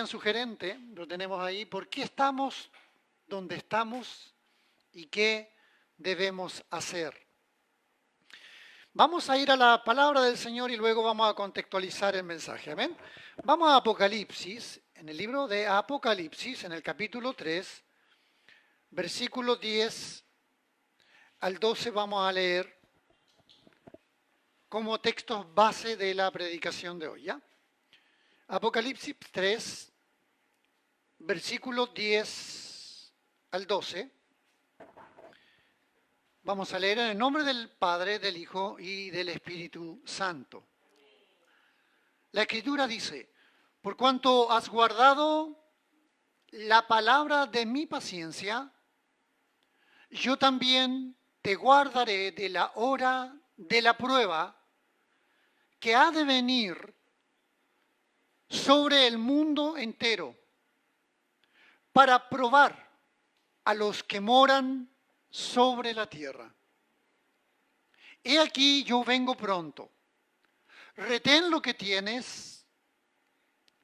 bien sugerente, lo tenemos ahí, ¿por qué estamos donde estamos y qué debemos hacer? Vamos a ir a la palabra del Señor y luego vamos a contextualizar el mensaje. Amén. Vamos a Apocalipsis, en el libro de Apocalipsis, en el capítulo 3, versículos 10 al 12 vamos a leer como textos base de la predicación de hoy, ¿ya? Apocalipsis 3, versículos 10 al 12. Vamos a leer en el nombre del Padre, del Hijo y del Espíritu Santo. La Escritura dice, por cuanto has guardado la palabra de mi paciencia, yo también te guardaré de la hora de la prueba que ha de venir sobre el mundo entero para probar a los que moran sobre la tierra. He aquí yo vengo pronto. Retén lo que tienes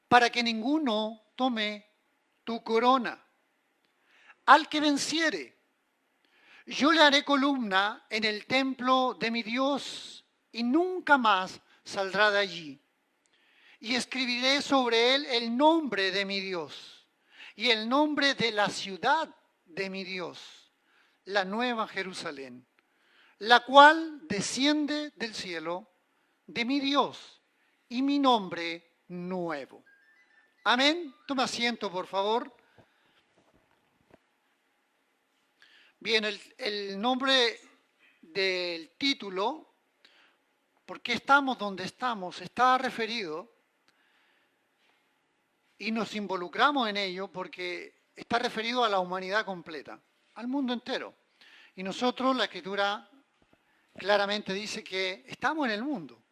para que ninguno tome tu corona. Al que venciere, yo le haré columna en el templo de mi Dios y nunca más saldrá de allí. Y escribiré sobre él el nombre de mi Dios y el nombre de la ciudad de mi Dios, la nueva Jerusalén, la cual desciende del cielo de mi Dios y mi nombre nuevo. Amén. Toma asiento, por favor. Bien, el nombre del título, ¿por qué estamos donde estamos?, está referido y nos involucramos en ello porque está referido a la humanidad completa, al mundo entero. Y nosotros, la Escritura claramente dice que estamos en el mundo,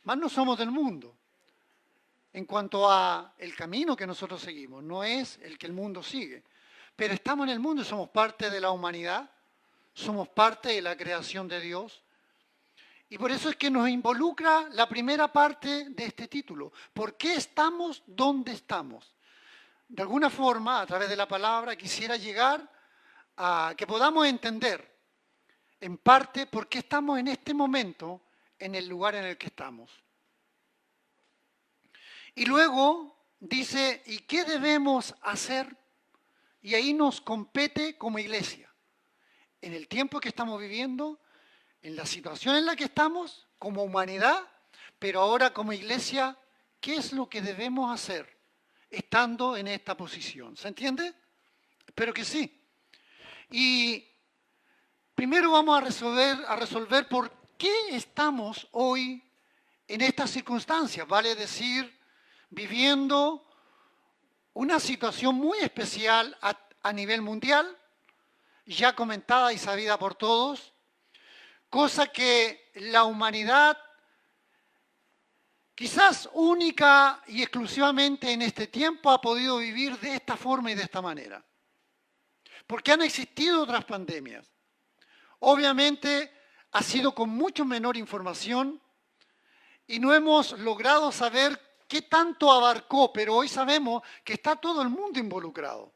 más no somos del mundo. En cuanto a el camino que nosotros seguimos, no es el que el mundo sigue. Pero estamos en el mundo y somos parte de la humanidad, somos parte de la creación de Dios. Y por eso es que nos involucra la primera parte de este título. ¿Por qué estamos donde estamos? De alguna forma, a través de la palabra, quisiera llegar a que podamos entender, en parte, por qué estamos en este momento en el lugar en el que estamos. Y luego dice, ¿y qué debemos hacer? Y ahí nos compete como iglesia, en el tiempo que estamos viviendo, en la situación en la que estamos, como humanidad, pero ahora como iglesia, ¿qué es lo que debemos hacer estando en esta posición? ¿Se entiende? Espero que sí. Y primero vamos a resolver por qué estamos hoy en estas circunstancias, vale decir, viviendo una situación muy especial a nivel mundial, ya comentada y sabida por todos, cosa que la humanidad, quizás única y exclusivamente en este tiempo, ha podido vivir de esta forma y de esta manera. Porque han existido otras pandemias. Obviamente ha sido con mucho menor información y no hemos logrado saber qué tanto abarcó, pero hoy sabemos que está todo el mundo involucrado.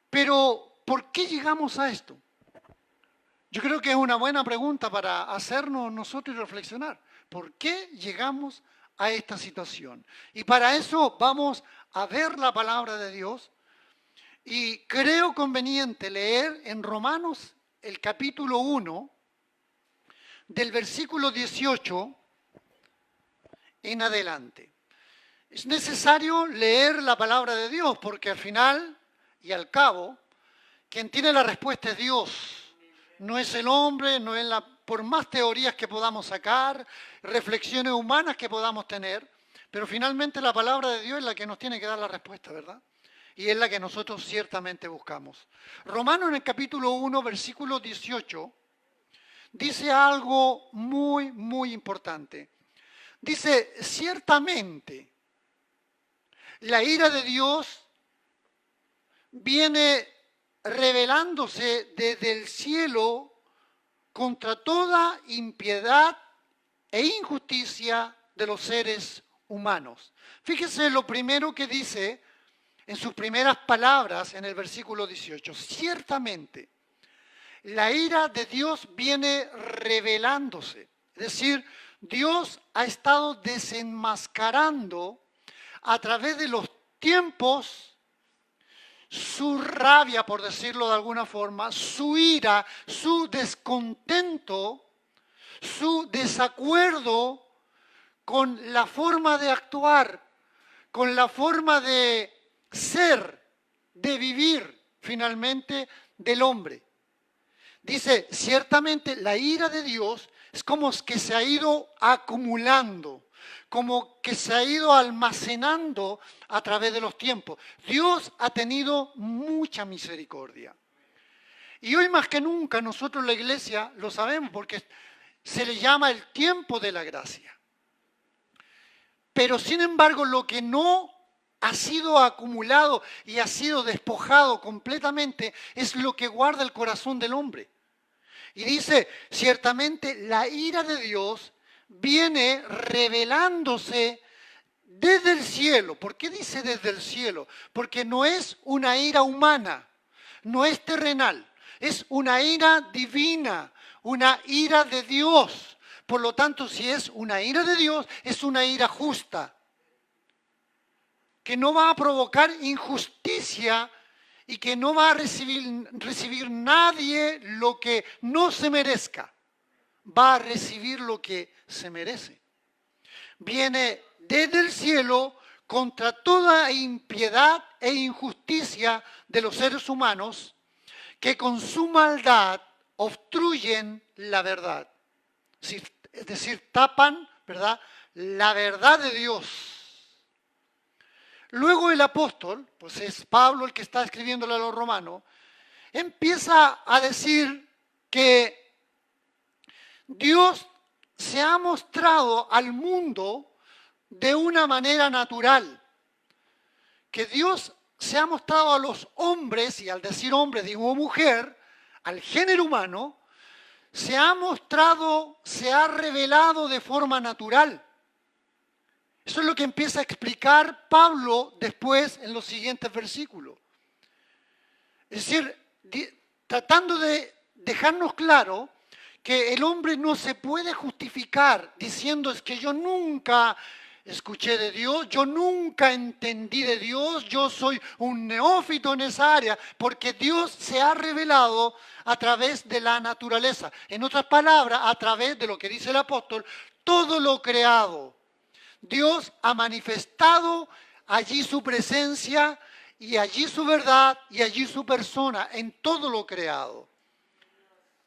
Pero, ¿por qué llegamos a esto? Yo creo que es una buena pregunta para hacernos nosotros y reflexionar. ¿Por qué llegamos a esta situación? Y para eso vamos a ver la palabra de Dios y creo conveniente leer en Romanos el capítulo 1, del versículo 18 en adelante. Es necesario leer la palabra de Dios porque al final y al cabo, quien tiene la respuesta es Dios. No es el hombre, no es por más teorías que podamos sacar, reflexiones humanas que podamos tener, pero finalmente la palabra de Dios es la que nos tiene que dar la respuesta, ¿verdad? Y es la que nosotros ciertamente buscamos. Romanos en el capítulo 1, versículo 18, dice algo muy, muy importante. Dice, ciertamente, la ira de Dios viene revelándose desde el cielo contra toda impiedad e injusticia de los seres humanos. Fíjese lo primero que dice en sus primeras palabras en el versículo 18. Ciertamente, la ira de Dios viene revelándose. Es decir, Dios ha estado desenmascarando a través de los tiempos su rabia, por decirlo de alguna forma, su ira, su descontento, su desacuerdo con la forma de actuar, con la forma de ser, de vivir finalmente del hombre. Dice, ciertamente la ira de Dios es como que se ha ido acumulando, como que se ha ido almacenando a través de los tiempos. Dios ha tenido mucha misericordia. Y hoy más que nunca nosotros la iglesia lo sabemos porque se le llama el tiempo de la gracia. Pero sin embargo lo que no ha sido acumulado y ha sido despojado completamente es lo que guarda el corazón del hombre. Y dice, ciertamente la ira de Dios viene revelándose desde el cielo. ¿Por qué dice desde el cielo? Porque no es una ira humana, no es terrenal, es una ira divina, una ira de Dios. Por lo tanto, si es una ira de Dios, es una ira justa, que no va a provocar injusticia y que no va a recibir nadie lo que no se merezca. Va a recibir lo que se merece. Viene desde el cielo contra toda impiedad e injusticia de los seres humanos que con su maldad obstruyen la verdad. Es decir, tapan, ¿verdad?, la verdad de Dios. Luego el apóstol, pues es Pablo el que está escribiéndole a los romanos, empieza a decir que Dios se ha mostrado al mundo de una manera natural, que Dios se ha mostrado a los hombres, y al decir hombre digo mujer, al género humano, se ha mostrado, se ha revelado de forma natural. Eso es lo que empieza a explicar Pablo después en los siguientes versículos. Es decir, tratando de dejarnos claro que el hombre no se puede justificar diciendo es que yo nunca escuché de Dios, yo nunca entendí de Dios, yo soy un neófito en esa área, porque Dios se ha revelado a través de la naturaleza. En otras palabras, a través de lo que dice el apóstol, todo lo creado. Dios ha manifestado allí su presencia y allí su verdad y allí su persona en todo lo creado.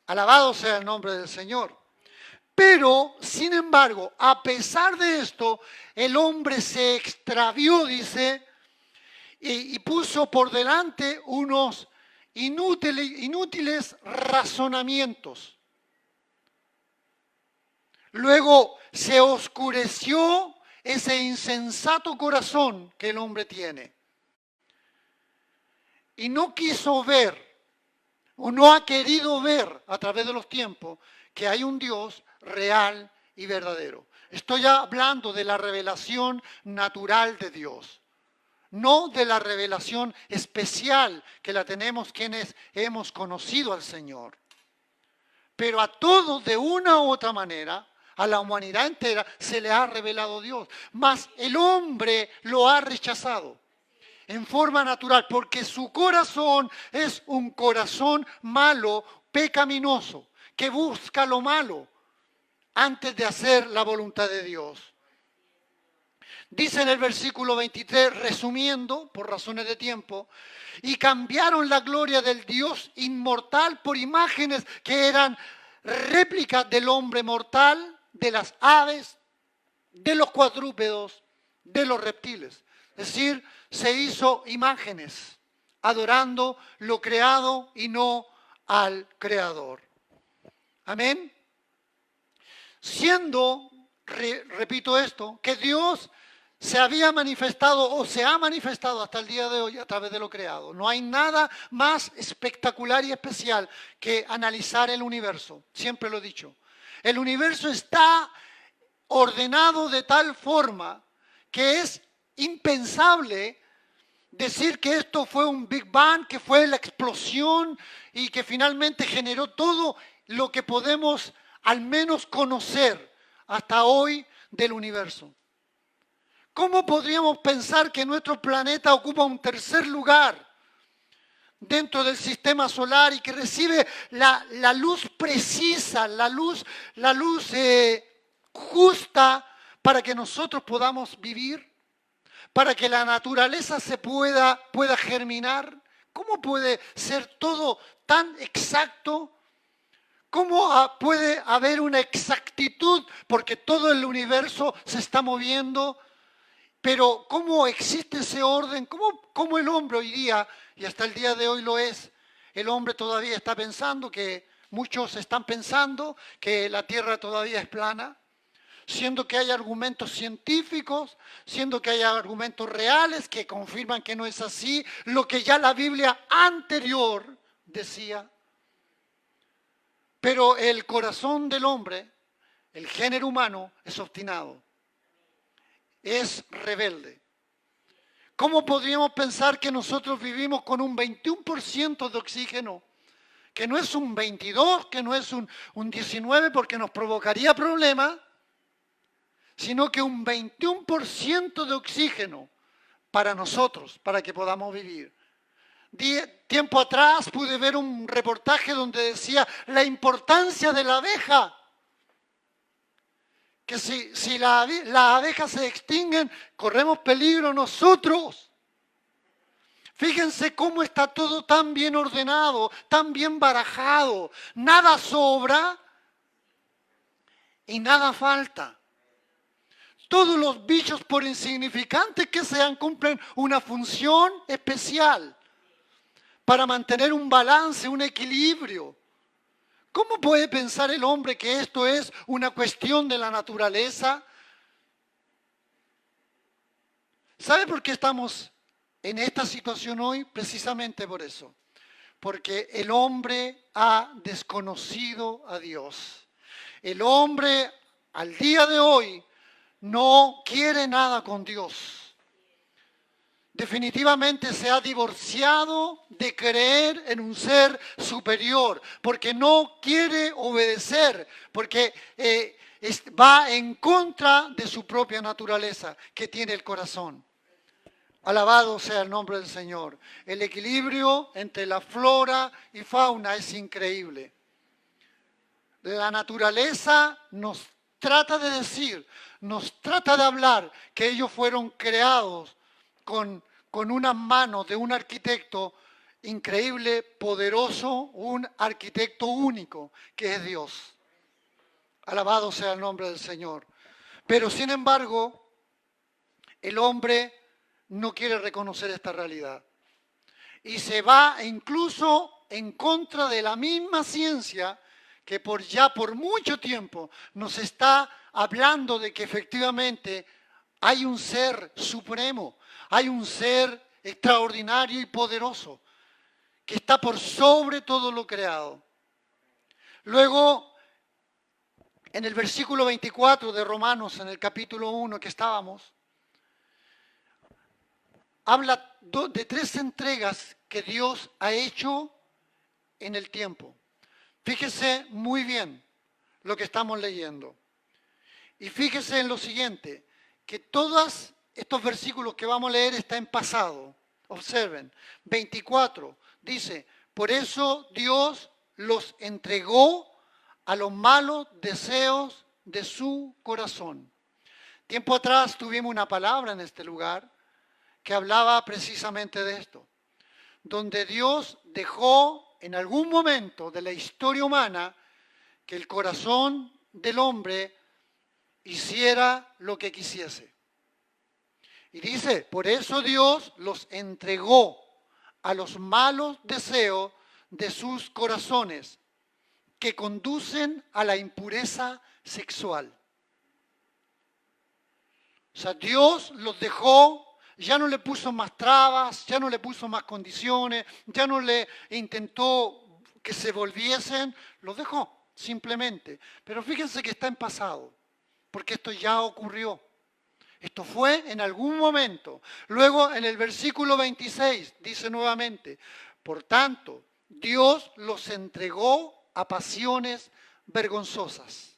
Alabado sea el nombre del Señor. Pero, sin embargo, a pesar de esto, el hombre se extravió, dice, y puso por delante unos inútiles razonamientos. Luego se oscureció ese insensato corazón que el hombre tiene. Y no quiso ver, o no ha querido ver a través de los tiempos, que hay un Dios real y verdadero. Estoy hablando de la revelación natural de Dios, no de la revelación especial que la tenemos quienes hemos conocido al Señor. Pero a todos, de una u otra manera, a la humanidad entera, se le ha revelado Dios. Mas el hombre lo ha rechazado en forma natural, porque su corazón es un corazón malo, pecaminoso, que busca lo malo antes de hacer la voluntad de Dios. Dice en el versículo 23, resumiendo, por razones de tiempo, y cambiaron la gloria del Dios inmortal por imágenes que eran réplicas del hombre mortal, de las aves, de los cuadrúpedos, de los reptiles. Es decir, se hizo imágenes, adorando lo creado y no al Creador. Amén. Siendo, repito esto, que Dios se había manifestado o se ha manifestado hasta el día de hoy a través de lo creado. No hay nada más espectacular y especial que analizar el universo. Siempre lo he dicho. El universo está ordenado de tal forma que es impensable decir que esto fue un Big Bang, que fue la explosión y que finalmente generó todo lo que podemos al menos conocer hasta hoy del universo. ¿Cómo podríamos pensar que nuestro planeta ocupa un tercer lugar dentro del sistema solar y que recibe la luz precisa, la luz justa para que nosotros podamos vivir? Para que la naturaleza se pueda germinar. ¿Cómo puede ser todo tan exacto? ¿Cómo puede haber una exactitud? Porque todo el universo se está moviendo. Pero ¿cómo existe ese orden? ¿Cómo el hombre hoy día, y hasta el día de hoy lo es, el hombre todavía está pensando que muchos están pensando que la Tierra todavía es plana? Siendo que hay argumentos científicos, siendo que hay argumentos reales que confirman que no es así, lo que ya la Biblia anterior decía. Pero el corazón del hombre, el género humano, es obstinado, es rebelde. ¿Cómo podríamos pensar que nosotros vivimos con un 21% de oxígeno? Que no es un 22, que no es un 19 porque nos provocaría problemas, sino que un 21% de oxígeno para nosotros, para que podamos vivir. Tiempo atrás pude ver un reportaje donde decía la importancia de la abeja, que si las abejas se extinguen, corremos peligro nosotros. Fíjense cómo está todo tan bien ordenado, tan bien barajado. Nada sobra y nada falta. Todos los bichos, por insignificantes que sean, cumplen una función especial para mantener un balance, un equilibrio. ¿Cómo puede pensar el hombre que esto es una cuestión de la naturaleza? ¿Sabe por qué estamos en esta situación hoy? Precisamente por eso. Porque el hombre ha desconocido a Dios. El hombre al día de hoy no quiere nada con Dios. Definitivamente se ha divorciado de creer en un ser superior, porque no quiere obedecer, porque va en contra de su propia naturaleza que tiene el corazón. Alabado sea el nombre del Señor. El equilibrio entre la flora y fauna es increíble. La naturaleza nos trata de decir, nos trata de hablar que ellos fueron creados con unas manos de un arquitecto increíble, poderoso, un arquitecto único, que es Dios. Alabado sea el nombre del Señor. Pero sin embargo, el hombre no quiere reconocer esta realidad. Y se va incluso en contra de la misma ciencia que por mucho tiempo nos está hablando de que efectivamente hay un ser supremo, hay un ser extraordinario y poderoso que está por sobre todo lo creado. Luego, en el versículo 24 de Romanos, en el capítulo 1 que estábamos, habla de 3 entregas que Dios ha hecho en el tiempo. Fíjese muy bien lo que estamos leyendo. Y fíjese en lo siguiente, que todos estos versículos que vamos a leer están en pasado. Observen, 24 dice, por eso Dios los entregó a los malos deseos de su corazón. Tiempo atrás tuvimos una palabra en este lugar que hablaba precisamente de esto, donde Dios dejó en algún momento de la historia humana que el corazón del hombre hiciera lo que quisiese. Y dice, por eso Dios los entregó a los malos deseos de sus corazones, que conducen a la impureza sexual. O sea, Dios los dejó, ya no le puso más trabas, ya no le puso más condiciones, ya no le intentó que se volviesen, los dejó simplemente. Pero fíjense que está en pasado, porque esto ya ocurrió. Esto fue en algún momento. Luego en el versículo 26 dice nuevamente, por tanto, Dios los entregó a pasiones vergonzosas.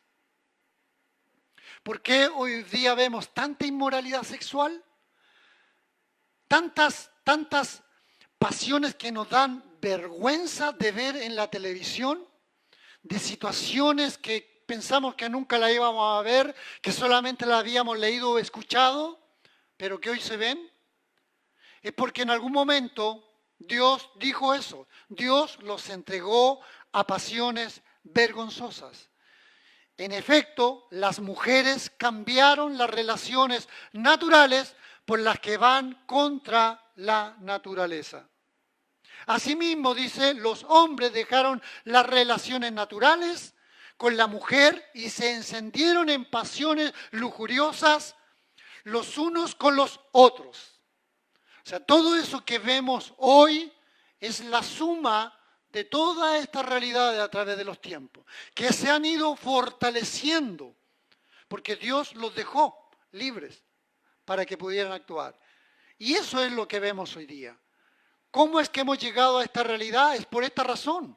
¿Por qué hoy día vemos tanta inmoralidad sexual? Tantas pasiones que nos dan vergüenza de ver en la televisión, de situaciones que pensamos que nunca la íbamos a ver, que solamente la habíamos leído o escuchado, pero que hoy se ven. Es porque en algún momento Dios dijo eso. Dios los entregó a pasiones vergonzosas. En efecto, las mujeres cambiaron las relaciones naturales por las que van contra la naturaleza. Asimismo, dice, los hombres dejaron las relaciones naturales con la mujer y se encendieron en pasiones lujuriosas los unos con los otros. O sea, todo eso que vemos hoy es la suma de toda esta realidad a través de los tiempos, que se han ido fortaleciendo, porque Dios los dejó libres para que pudieran actuar. Y eso es lo que vemos hoy día. ¿Cómo es que hemos llegado a esta realidad? Es por esta razón.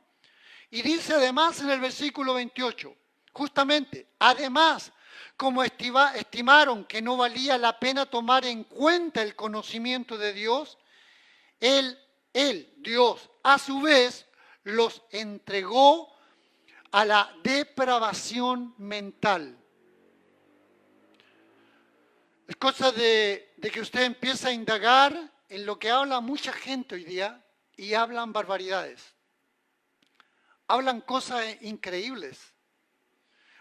Y dice además en el versículo 28, justamente, además, como estimaron que no valía la pena tomar en cuenta el conocimiento de Dios, Dios, a su vez, los entregó a la depravación mental. Es cosa de que usted empiece a indagar en lo que habla mucha gente hoy día y hablan barbaridades. Hablan cosas increíbles.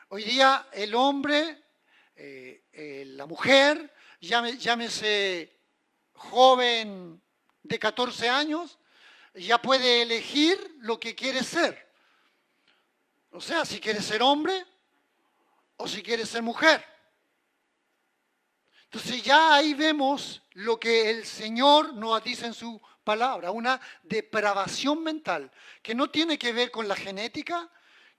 Hoy día el hombre, la mujer, llámese joven de 14 años, ya puede elegir lo que quiere ser. O sea, si quiere ser hombre o si quiere ser mujer. Entonces ya ahí vemos lo que el Señor nos dice en su palabra, una depravación mental, que no tiene que ver con la genética,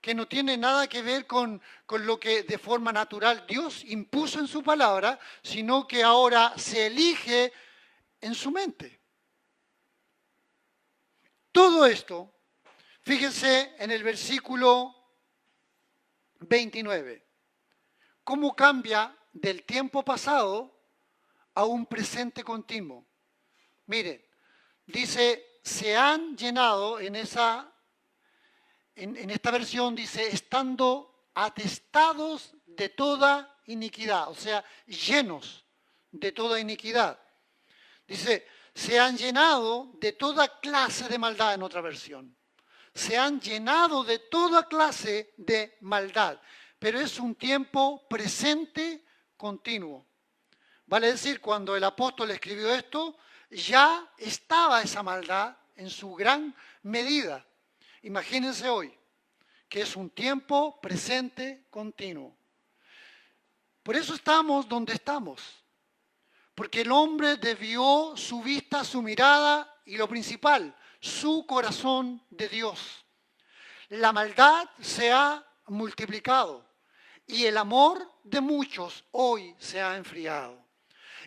que no tiene nada que ver con lo que de forma natural Dios impuso en su palabra, sino que ahora se elige en su mente. Todo esto, fíjense en el versículo 29, cómo cambia del tiempo pasado a un presente continuo. Miren, dice, se han llenado en esta versión, dice, estando atestados de toda iniquidad, o sea, llenos de toda iniquidad. Dice, se han llenado de toda clase de maldad en otra versión. Se han llenado de toda clase de maldad, pero es un tiempo presente continuo. Vale decir, cuando el apóstol escribió esto, ya estaba esa maldad en su gran medida. Imagínense hoy, que es un tiempo presente continuo. Por eso estamos donde estamos. Porque el hombre desvió su vista, su mirada y lo principal, su corazón de Dios. La maldad se ha multiplicado y el amor de muchos hoy se ha enfriado.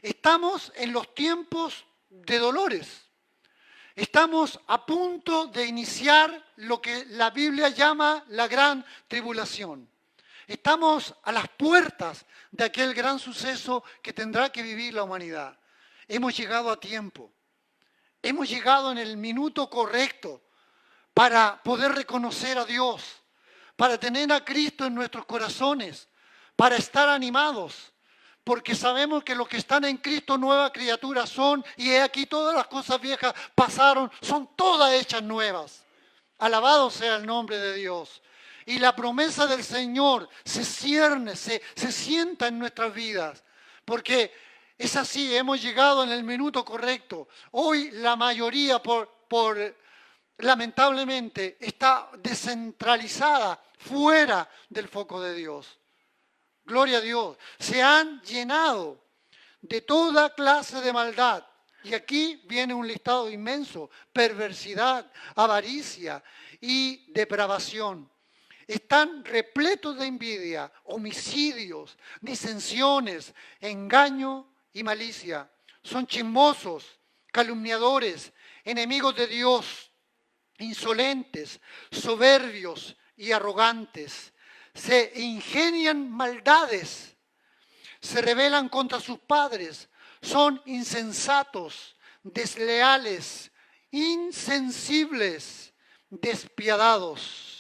Estamos en los tiempos de dolores. Estamos a punto de iniciar lo que la Biblia llama la gran tribulación. Estamos a las puertas de aquel gran suceso que tendrá que vivir la humanidad. Hemos llegado a tiempo. Hemos llegado en el minuto correcto para poder reconocer a Dios, para tener a Cristo en nuestros corazones, para estar animados. Porque sabemos que los que están en Cristo nuevas criaturas son, y he aquí todas las cosas viejas pasaron, son todas hechas nuevas. Alabado sea el nombre de Dios. Y la promesa del Señor se cierne, se sienta en nuestras vidas. Porque es así, hemos llegado en el minuto correcto. Hoy la mayoría, lamentablemente, está descentralizada, fuera del foco de Dios. Gloria a Dios. Se han llenado de toda clase de maldad. Y aquí viene un listado inmenso: perversidad, avaricia y depravación. están repletos de envidia, homicidios, disensiones, engaño y malicia. Son chismosos, calumniadores, enemigos de Dios, insolentes, soberbios y arrogantes. Se ingenian maldades, se rebelan contra sus padres, son insensatos, desleales, insensibles, despiadados.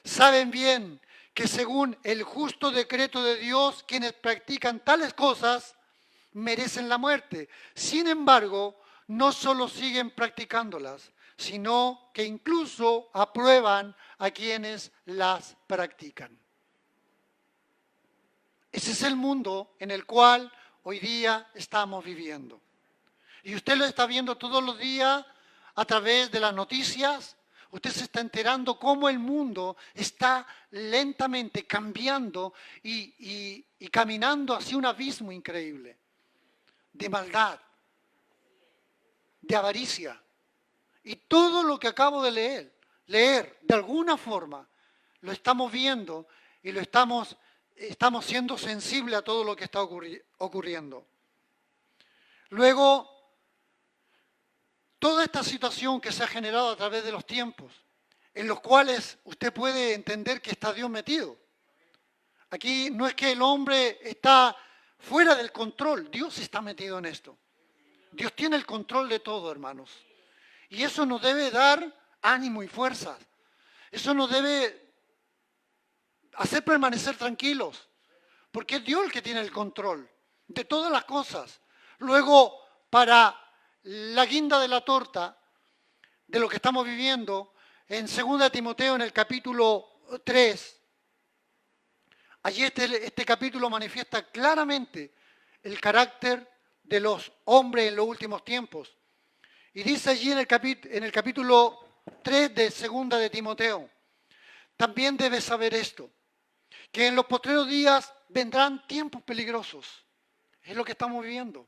Saben bien que según el justo decreto de Dios, quienes practican tales cosas merecen la muerte. Sin embargo, no solo siguen practicándolas, sino que incluso aprueban a quienes las practican. Ese es el mundo en el cual hoy día estamos viviendo. Y usted lo está viendo todos los días a través de las noticias. Usted se está enterando cómo el mundo está lentamente cambiando y caminando hacia un abismo increíble de maldad, de avaricia. Y todo lo que acabo de leer de alguna forma, lo estamos viendo y lo estamos siendo sensibles a todo lo que está ocurriendo. Luego, toda esta situación que se ha generado a través de los tiempos, en los cuales usted puede entender que está Dios metido. Aquí no es que el hombre está fuera del control, Dios está metido en esto. Dios tiene el control de todo, hermanos. Y eso nos debe dar ánimo y fuerzas. Eso nos debe hacer permanecer tranquilos, porque es Dios el que tiene el control de todas las cosas. Luego, para la guinda de la torta de lo que estamos viviendo, en 2 Timoteo, en el capítulo 3, allí este capítulo manifiesta claramente el carácter de los hombres en los últimos tiempos. Y dice allí en el capítulo 3 de 2 de Timoteo, también debes saber esto, que en los postreros días vendrán tiempos peligrosos. Es lo que estamos viviendo.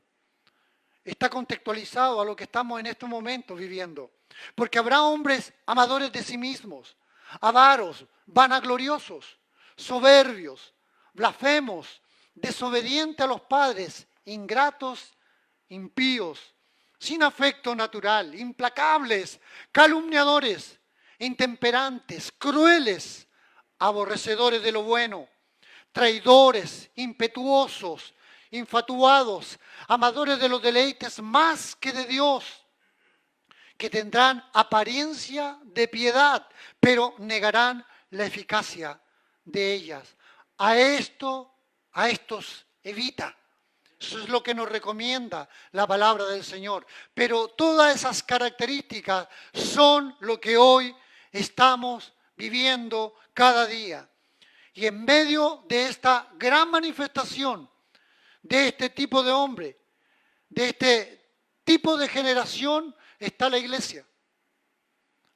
Está contextualizado a lo que estamos en estos momentos viviendo. Porque habrá hombres amadores de sí mismos, avaros, vanagloriosos, soberbios, blasfemos, desobedientes a los padres, ingratos, impíos, sin afecto natural, implacables, calumniadores, intemperantes, crueles, aborrecedores de lo bueno, traidores, impetuosos, infatuados, amadores de los deleites más que de Dios, que tendrán apariencia de piedad, pero negarán la eficacia de ellas. A estos evita. Eso es lo que nos recomienda la palabra del Señor. Pero todas esas características son lo que hoy estamos viviendo cada día. Y en medio de esta gran manifestación de este tipo de hombre, de este tipo de generación, está la iglesia.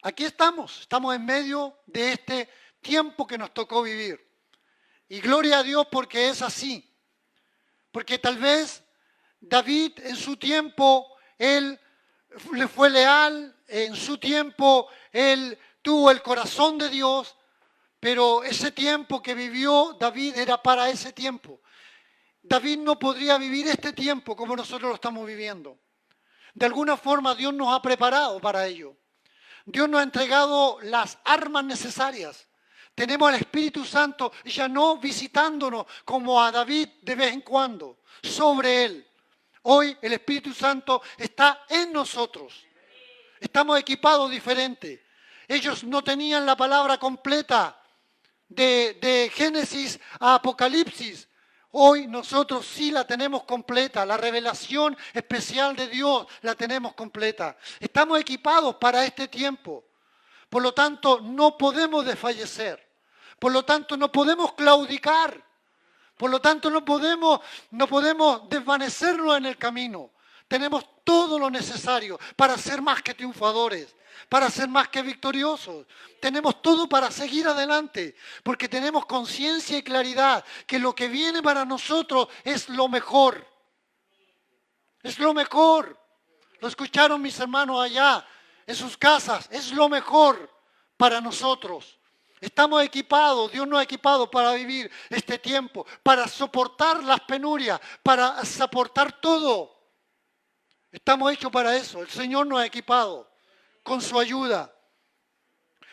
Aquí estamos en medio de este tiempo que nos tocó vivir. Y gloria a Dios porque es así. Porque tal vez David en su tiempo, él le fue leal, en su tiempo él tuvo el corazón de Dios, pero ese tiempo que vivió David era para ese tiempo. David no podría vivir este tiempo como nosotros lo estamos viviendo. De alguna forma Dios nos ha preparado para ello. Dios nos ha entregado las armas necesarias. Tenemos al Espíritu Santo ya no visitándonos como a David de vez en cuando, sobre él. Hoy el Espíritu Santo está en nosotros. Estamos equipados diferente. Ellos no tenían la palabra completa de Génesis a Apocalipsis. Hoy nosotros sí la tenemos completa, la revelación especial de Dios la tenemos completa. Estamos equipados para este tiempo. Por lo tanto, no podemos desfallecer. Por lo tanto, no podemos claudicar. Por lo tanto, no podemos desvanecernos en el camino. Tenemos todo lo necesario para ser más que triunfadores, para ser más que victoriosos. Tenemos todo para seguir adelante, porque tenemos conciencia y claridad que lo que viene para nosotros es lo mejor. Es lo mejor. Lo escucharon mis hermanos allá en sus casas. Es lo mejor para nosotros. Estamos equipados, Dios nos ha equipado para vivir este tiempo, para soportar las penurias, para soportar todo. Estamos hechos para eso. El Señor nos ha equipado con su ayuda.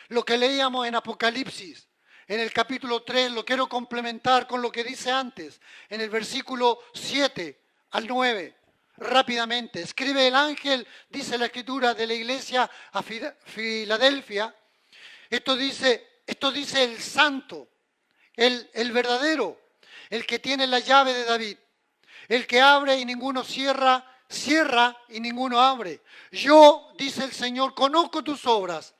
Lo que leíamos en Apocalipsis, en el capítulo 3, lo quiero complementar con lo que dice antes, en el versículo 7 al 9. Rápidamente, escribe el ángel, dice la escritura de la iglesia a Filadelfia. Esto dice el santo, el verdadero, el que tiene la llave de David, el que abre y ninguno cierra, cierra y ninguno abre. Yo, dice el Señor, conozco tus obras.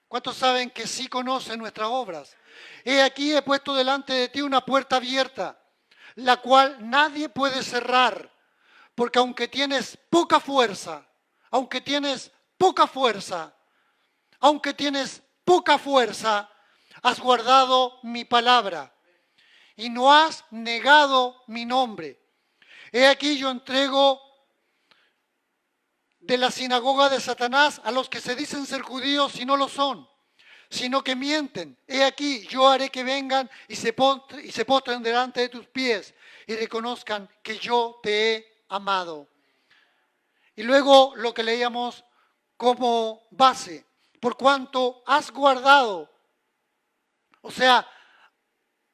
¿Cuántos saben que sí conocen nuestras obras? He aquí he puesto delante de ti una puerta abierta, la cual nadie puede cerrar, porque aunque tienes poca fuerza, aunque tienes poca fuerza, has guardado mi palabra y no has negado mi nombre. He aquí yo entrego de la sinagoga de Satanás a los que se dicen ser judíos y no lo son, sino que mienten. He aquí yo haré que vengan y se postren delante de tus pies y reconozcan que yo te he amado. Y luego lo que leíamos como base, por cuanto has guardado, o sea,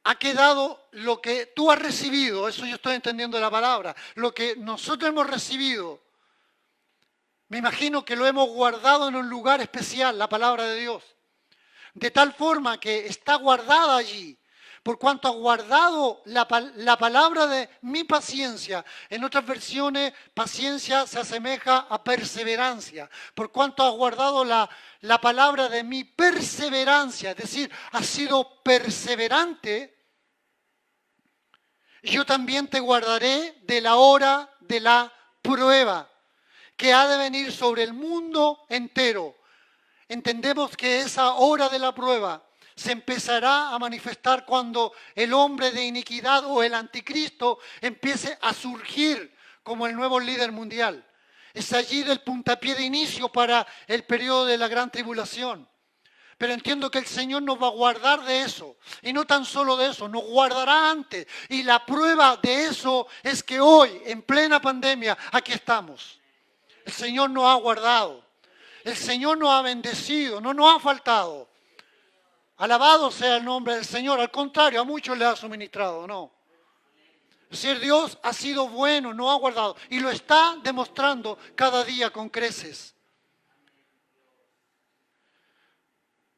ha quedado lo que tú has recibido, eso yo estoy entendiendo de la palabra, lo que nosotros hemos recibido, me imagino que lo hemos guardado en un lugar especial, la palabra de Dios, de tal forma que está guardada allí. Por cuanto has guardado la palabra de mi paciencia. En otras versiones, paciencia se asemeja a perseverancia. Por cuanto has guardado la palabra de mi perseverancia, es decir, has sido perseverante, yo también te guardaré de la hora de la prueba, que ha de venir sobre el mundo entero. Entendemos que esa hora de la prueba se empezará a manifestar cuando el hombre de iniquidad o el anticristo empiece a surgir como el nuevo líder mundial. Es allí del puntapié de inicio para el periodo de la gran tribulación. Pero entiendo que el Señor nos va a guardar de eso. Y no tan solo de eso, nos guardará antes. Y la prueba de eso es que hoy, en plena pandemia, aquí estamos. El Señor nos ha guardado. El Señor nos ha bendecido, no nos ha faltado. Alabado sea el nombre del Señor. Al contrario, a muchos les ha suministrado, ¿no? Es decir, Dios ha sido bueno, nos ha guardado. Y lo está demostrando cada día con creces.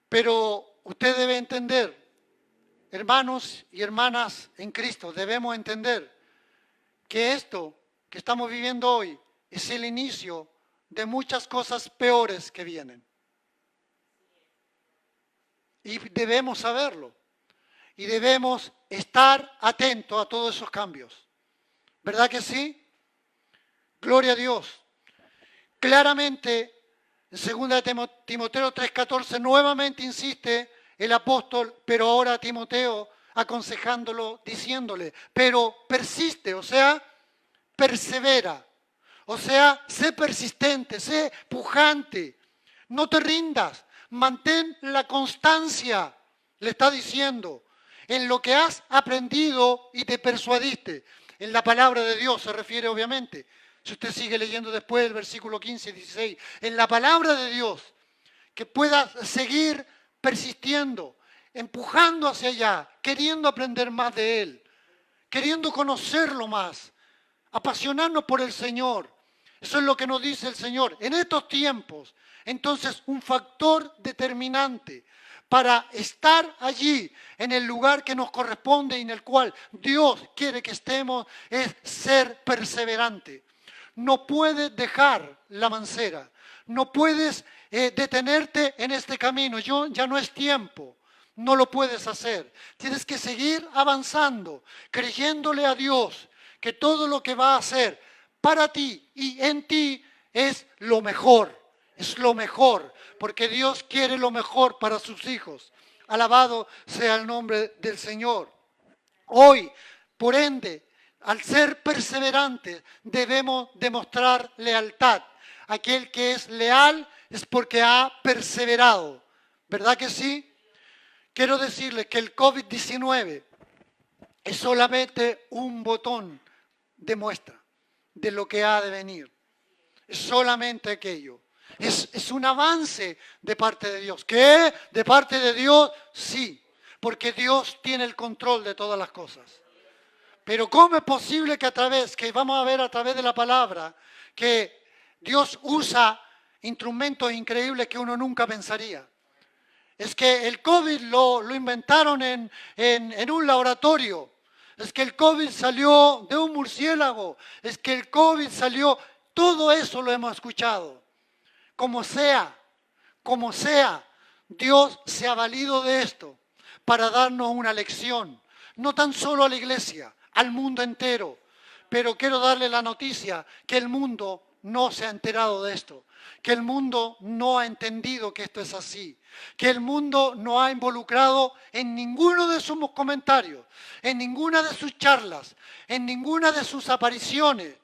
Pero usted debe entender, hermanos y hermanas en Cristo, debemos entender que esto que estamos viviendo hoy es el inicio de muchas cosas peores que vienen. Y debemos saberlo. Y debemos estar atentos a todos esos cambios. ¿Verdad que sí? Gloria a Dios. Claramente, en 2 Timoteo 3:14, nuevamente insiste el apóstol, pero ahora a Timoteo, aconsejándolo, diciéndole, pero persiste, o sea, persevera. O sea, sé persistente, sé pujante, no te rindas, mantén la constancia, le está diciendo, en lo que has aprendido y te persuadiste. En la palabra de Dios se refiere obviamente. Si usted sigue leyendo después el versículo 15 y 16, en la palabra de Dios, que puedas seguir persistiendo, empujando hacia allá, queriendo aprender más de Él, queriendo conocerlo más, apasionarnos por el Señor. Eso es lo que nos dice el Señor. En estos tiempos, entonces, un factor determinante para estar allí en el lugar que nos corresponde y en el cual Dios quiere que estemos es ser perseverante. No puedes dejar la mancera, no puedes detenerte en este camino. Ya no es tiempo, no lo puedes hacer. Tienes que seguir avanzando, creyéndole a Dios que todo lo que va a hacer para ti y en ti es lo mejor. Es lo mejor, porque Dios quiere lo mejor para sus hijos. Alabado sea el nombre del Señor. Hoy, por ende, al ser perseverantes, debemos demostrar lealtad. Aquel que es leal es porque ha perseverado. ¿Verdad que sí? quiero decirles que el COVID-19 es solamente un botón de muestra de lo que ha de venir. Es solamente aquello. Es un avance de parte de Dios. ¿Qué? ¿De parte de Dios? Sí, porque Dios tiene el control de todas las cosas. Pero ¿cómo es posible que vamos a ver a través de la palabra, que Dios usa instrumentos increíbles que uno nunca pensaría? Es que el COVID lo inventaron en un laboratorio. Es que el COVID salió de un murciélago. Es que el COVID salió... Todo eso lo hemos escuchado. Como sea, Dios se ha valido de esto para darnos una lección. No tan solo a la iglesia, al mundo entero. Pero quiero darle la noticia que el mundo no se ha enterado de esto, que el mundo no ha entendido que esto es así, que el mundo no ha involucrado en ninguno de sus comentarios, en ninguna de sus charlas, en ninguna de sus apariciones,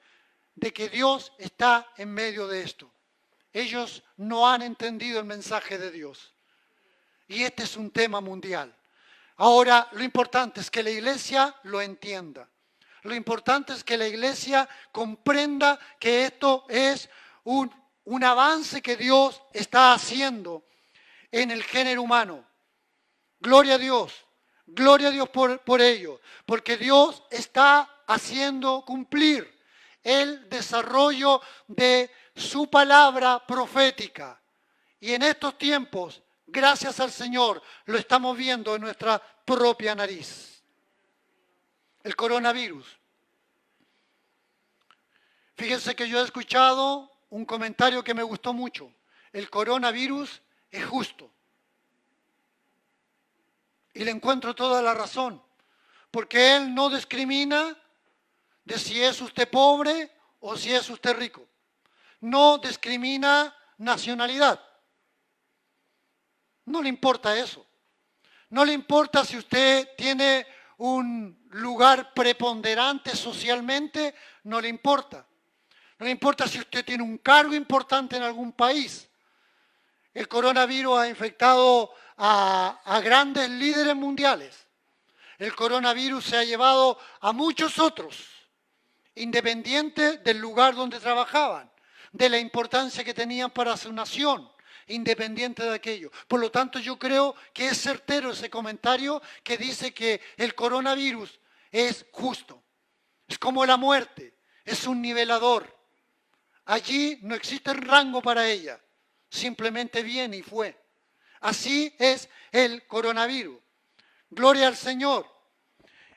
de que Dios está en medio de esto. Ellos no han entendido el mensaje de Dios. Y este es un tema mundial. Ahora, lo importante es que la iglesia lo entienda. Lo importante es que la iglesia comprenda que esto es un avance que Dios está haciendo en el género humano. Gloria a Dios por ello, porque Dios está haciendo cumplir el desarrollo de su palabra profética. Y en estos tiempos, gracias al Señor, lo estamos viendo en nuestra propia nariz. El coronavirus. Fíjense que yo he escuchado un comentario que me gustó mucho. El coronavirus es justo. Y le encuentro toda la razón. Porque él no discrimina de si es usted pobre o si es usted rico. No discrimina nacionalidad. No le importa eso. No le importa si usted tiene un lugar preponderante socialmente, no le importa. No le importa si usted tiene un cargo importante en algún país. El coronavirus ha infectado a grandes líderes mundiales. El coronavirus se ha llevado a muchos otros, independientes del lugar donde trabajaban, de la importancia que tenían para su nación, independiente de aquello. Por lo tanto, yo creo que es certero ese comentario que dice que el coronavirus es justo. Es como la muerte, es un nivelador. Allí no existe rango para ella, simplemente viene y fue. Así es el coronavirus. Gloria al Señor.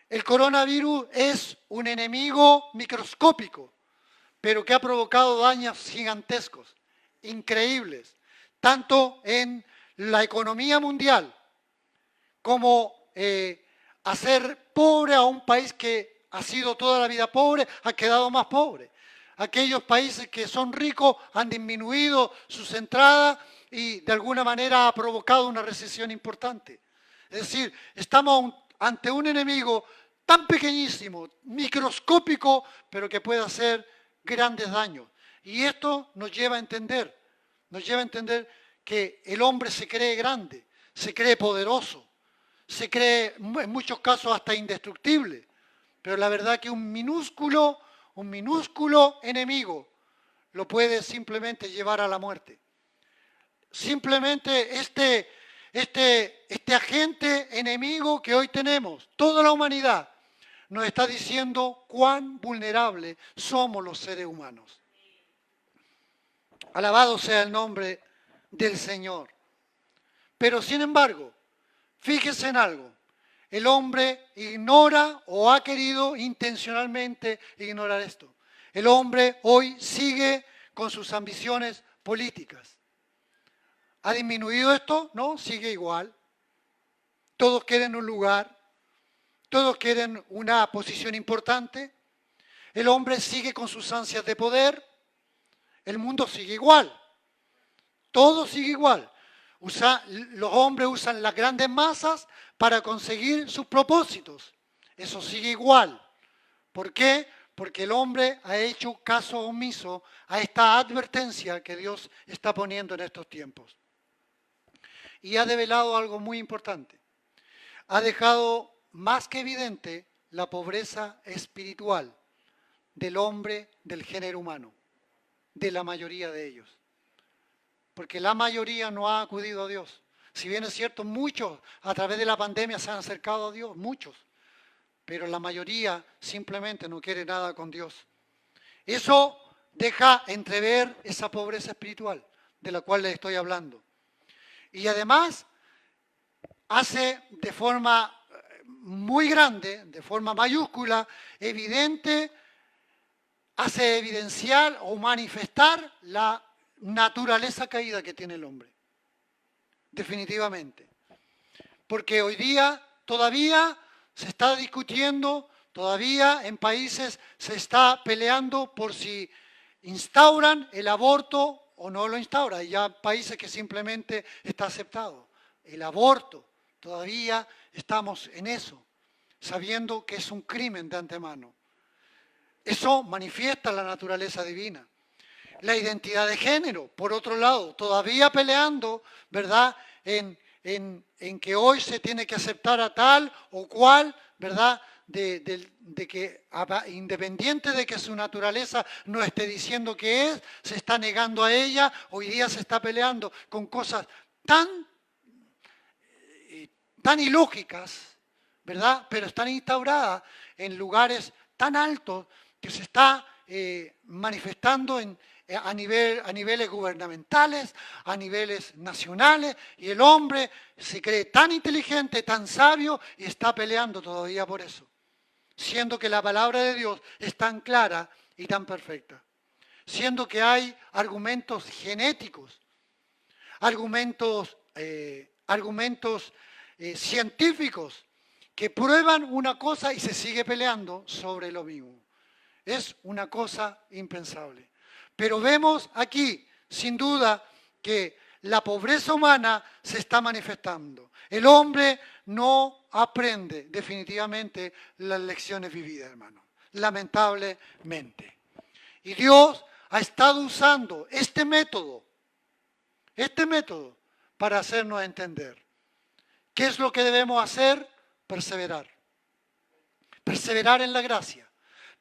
El coronavirus es un enemigo microscópico, pero que ha provocado daños gigantescos, increíbles, tanto en la economía mundial como hacer pobre a un país que ha sido toda la vida pobre, ha quedado más pobre. Aquellos países que son ricos han disminuido sus entradas y de alguna manera ha provocado una recesión importante. Es decir, estamos ante un enemigo tan pequeñísimo, microscópico, pero que puede hacer grandes daños. Y esto nos lleva a entender que el hombre se cree grande, se cree poderoso, se cree en muchos casos hasta indestructible. Pero la verdad que un minúsculo enemigo lo puede simplemente llevar a la muerte. Simplemente este agente enemigo que hoy tenemos, toda la humanidad, nos está diciendo cuán vulnerables somos los seres humanos. Alabado sea el nombre del Señor. Pero sin embargo, fíjese en algo. El hombre ignora o ha querido intencionalmente ignorar esto. El hombre hoy sigue con sus ambiciones políticas. ¿Ha disminuido esto? No, sigue igual. Todos quieren un lugar, todos quieren una posición importante. El hombre sigue con sus ansias de poder. El mundo sigue igual. Todo sigue igual. Los hombres usan las grandes masas para conseguir sus propósitos. Eso sigue igual. ¿Por qué? Porque el hombre ha hecho caso omiso a esta advertencia que Dios está poniendo en estos tiempos. Y ha develado algo muy importante. ha dejado más que evidente la pobreza espiritual del hombre, del género humano, de la mayoría de ellos. Porque la mayoría no ha acudido a Dios. Si bien es cierto, muchos a través de la pandemia se han acercado a Dios, muchos, pero la mayoría simplemente no quiere nada con Dios. Eso deja entrever esa pobreza espiritual de la cual les estoy hablando. Y además hace de forma muy grande, de forma mayúscula, evidente, hace evidenciar o manifestar la naturaleza caída que tiene el hombre. Definitivamente. Porque hoy día todavía se está discutiendo, todavía en países se está peleando por si instauran el aborto o no lo instauran. Hay ya países que simplemente está aceptado. El aborto, todavía estamos en eso, sabiendo que es un crimen de antemano. Eso manifiesta la naturaleza divina. La identidad de género, por otro lado, todavía peleando, ¿verdad?, en que hoy se tiene que aceptar a tal o cual, ¿verdad?, de que independiente de que su naturaleza no esté diciendo que es, se está negando a ella, hoy día se está peleando con cosas tan ilógicas, ¿verdad?, pero están instauradas en lugares tan altos que se está manifestando a niveles gubernamentales, a niveles nacionales, y el hombre se cree tan inteligente, tan sabio, y está peleando todavía por eso, siendo que la palabra de Dios es tan clara y tan perfecta, siendo que hay argumentos genéticos, argumentos científicos que prueban una cosa y se sigue peleando sobre lo mismo. Es una cosa impensable. Pero vemos aquí, sin duda, que la pobreza humana se está manifestando. El hombre no aprende definitivamente las lecciones vividas, hermano, lamentablemente. Y Dios ha estado usando este método para hacernos entender. ¿Qué es lo que debemos hacer? Perseverar. Perseverar en la gracia.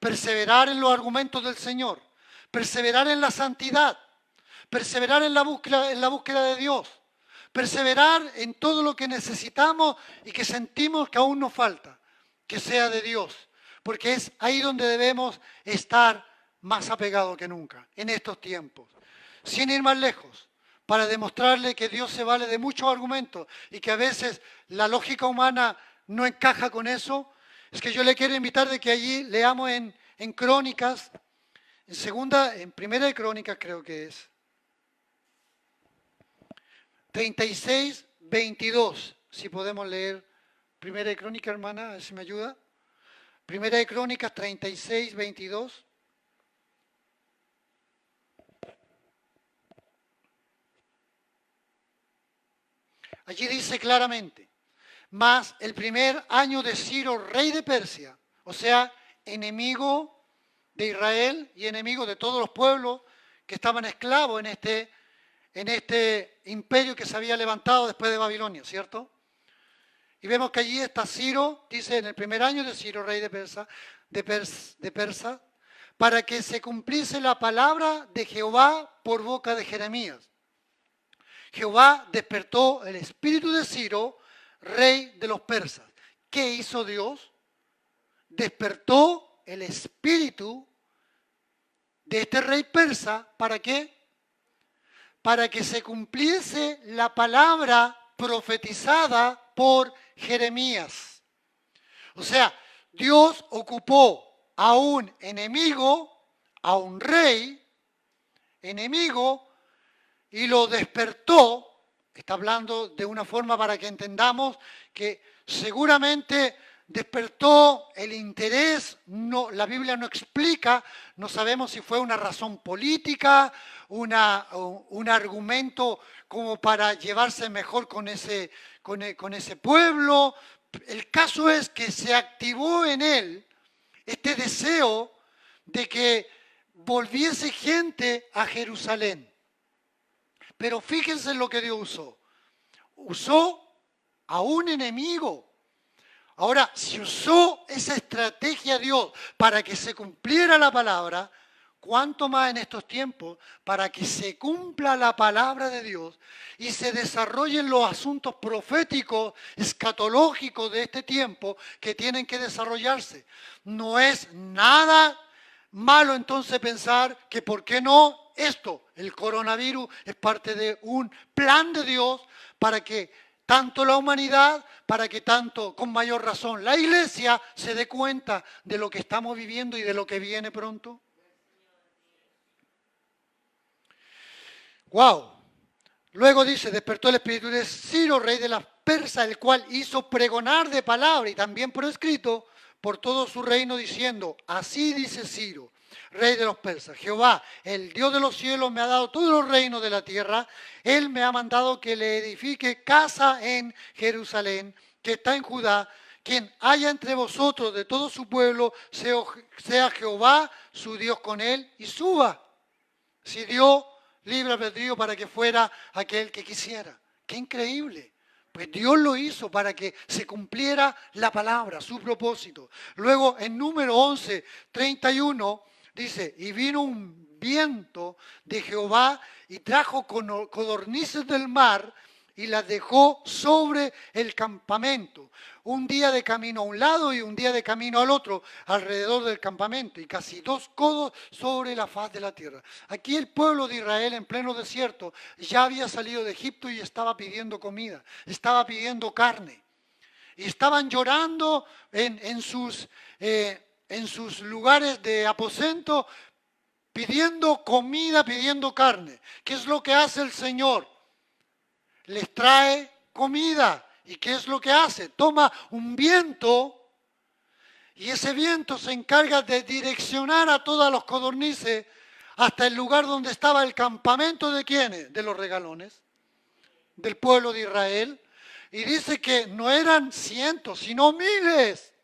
Perseverar en los argumentos del Señor. Perseverar en la santidad. Perseverar en la búsqueda de Dios. Perseverar en todo lo que necesitamos y que sentimos que aún nos falta, que sea de Dios. Porque es ahí donde debemos estar más apegados que nunca, en estos tiempos. Sin ir más lejos, para demostrarle que Dios se vale de muchos argumentos y que a veces la lógica humana no encaja con eso, es que yo le quiero invitar de que allí leamos en Crónicas, en Primera de Crónicas creo que es, 36, 22, si podemos leer Primera de Crónicas, hermana, a ver si me ayuda. Primera de Crónicas 36, 22. Allí dice claramente, mas el primer año de Ciro, rey de Persia, o sea, enemigo de Israel y enemigo de todos los pueblos que estaban esclavos en este imperio que se había levantado después de Babilonia, ¿cierto? Y vemos que allí está Ciro, dice, en el primer año de Ciro, rey de Persa, para que se cumpliese la palabra de Jehová por boca de Jeremías. Jehová despertó el espíritu de Ciro, rey de los persas. ¿Qué hizo Dios? Despertó el espíritu de este rey persa, ¿para qué? Para que se cumpliese la palabra profetizada por Jeremías. O sea, Dios ocupó a un enemigo, a un rey enemigo, y lo despertó. Está hablando de una forma para que entendamos que seguramente despertó el interés, no, la Biblia no explica, no sabemos si fue una razón política, un argumento como para llevarse mejor con ese pueblo. El caso es que se activó en él este deseo de que volviese gente a Jerusalén. Pero fíjense en lo que Dios usó. Usó a un enemigo Ahora, si usó esa estrategia Dios para que se cumpliera la palabra, ¿cuánto más en estos tiempos para que se cumpla la palabra de Dios y se desarrollen los asuntos proféticos, escatológicos de este tiempo que tienen que desarrollarse? No es nada malo entonces pensar que ¿por qué no esto? El coronavirus es parte de un plan de Dios para que tanto la humanidad, para que tanto, con mayor razón, la iglesia se dé cuenta de lo que estamos viviendo y de lo que viene pronto. ¡Wow! Luego dice, despertó el espíritu de Ciro, rey de las persas, el cual hizo pregonar de palabra y también por escrito por todo su reino diciendo, así dice Ciro, rey de los persas, Jehová, el Dios de los cielos, me ha dado todos los reinos de la tierra, Él me ha mandado que le edifique casa en Jerusalén, que está en Judá, quien haya entre vosotros de todo su pueblo, sea Jehová su Dios con él y suba. Si dio libre albedrío para que fuera aquel que quisiera. ¡Qué increíble! Pues Dios lo hizo para que se cumpliera la palabra, su propósito. Luego en número 11, 31, dice, y vino un viento de Jehová y trajo codornices del mar y las dejó sobre el campamento. Un día de camino a un lado y un día de camino al otro, alrededor del campamento, y casi 2 codos sobre la faz de la tierra. Aquí el pueblo de Israel en pleno desierto ya había salido de Egipto y estaba pidiendo comida, estaba pidiendo carne. Y estaban llorando en sus lugares de aposento, pidiendo comida, pidiendo carne. ¿Qué es lo que hace el Señor? Les trae comida. ¿Y qué es lo que hace? Toma un viento y ese viento se encarga de direccionar a todos los codornices hasta el lugar donde estaba el campamento de ¿quiénes? De los regalones, del pueblo de Israel. Y dice que no eran cientos, sino miles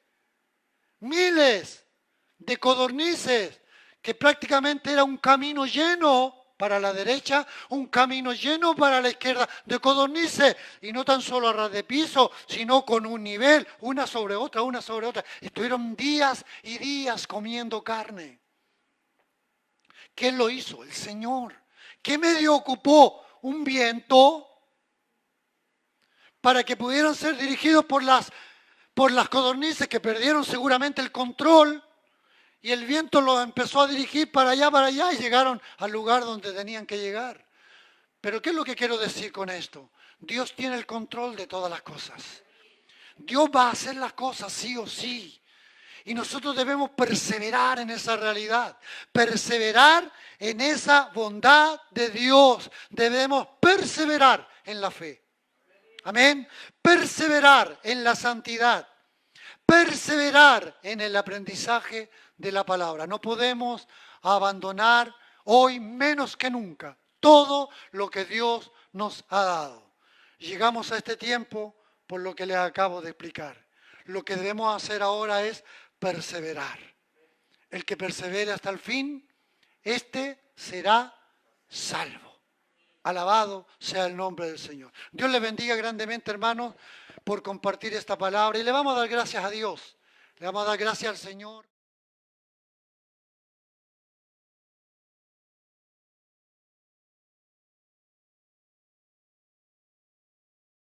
de codornices, que prácticamente era un camino lleno para la derecha, un camino lleno para la izquierda de codornices, y no tan solo a ras de piso, sino con un nivel, una sobre otra, una sobre otra. Estuvieron días y días comiendo carne. ¿Quién lo hizo? El Señor. ¿Qué medio ocupó? Un viento para que pudieran ser dirigidos por las codornices que perdieron seguramente el control. Y el viento los empezó a dirigir para allá, y llegaron al lugar donde tenían que llegar. Pero ¿qué es lo que quiero decir con esto? Dios tiene el control de todas las cosas. Dios va a hacer las cosas sí o sí. Y nosotros debemos perseverar en esa realidad, perseverar en esa bondad de Dios. Debemos perseverar en la fe. Amén. Perseverar en la santidad. Perseverar en el aprendizaje de la palabra. No podemos abandonar hoy menos que nunca todo lo que Dios nos ha dado. Llegamos a este tiempo por lo que les acabo de explicar. Lo que debemos hacer ahora es perseverar. El que persevere hasta el fin, este será salvo. Alabado sea el nombre del Señor. Dios les bendiga grandemente, hermanos, por compartir esta palabra. Y le vamos a dar gracias a Dios. Le vamos a dar gracias al Señor.